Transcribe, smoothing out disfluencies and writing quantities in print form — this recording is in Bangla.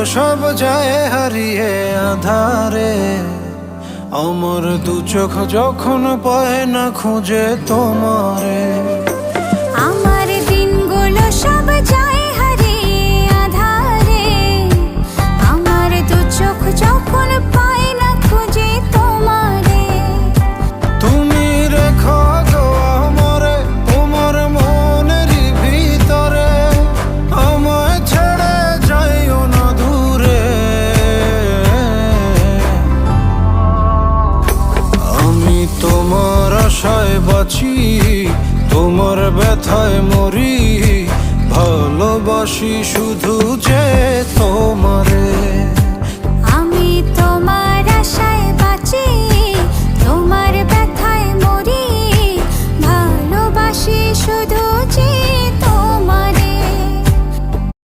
সব যায় হারিয়ে আধারে, আমার দু চোখ যখন পায় না খুঁজে তোমারে। আমার দিনগুলো সব যায় হারিয়ে আধারে, আমার দু চোখ যখন পায় না খুঁজে তোমারে। তুমি রেখো গো আমারে তোমার মনেরই ভিতরে, আমায় ছেড়ে যাইও না দূরে। আমি তোমার আশায় বাঁচি, তোমার ব্যথায় মরি, ভালোবাসি শুধু যে তোমারে।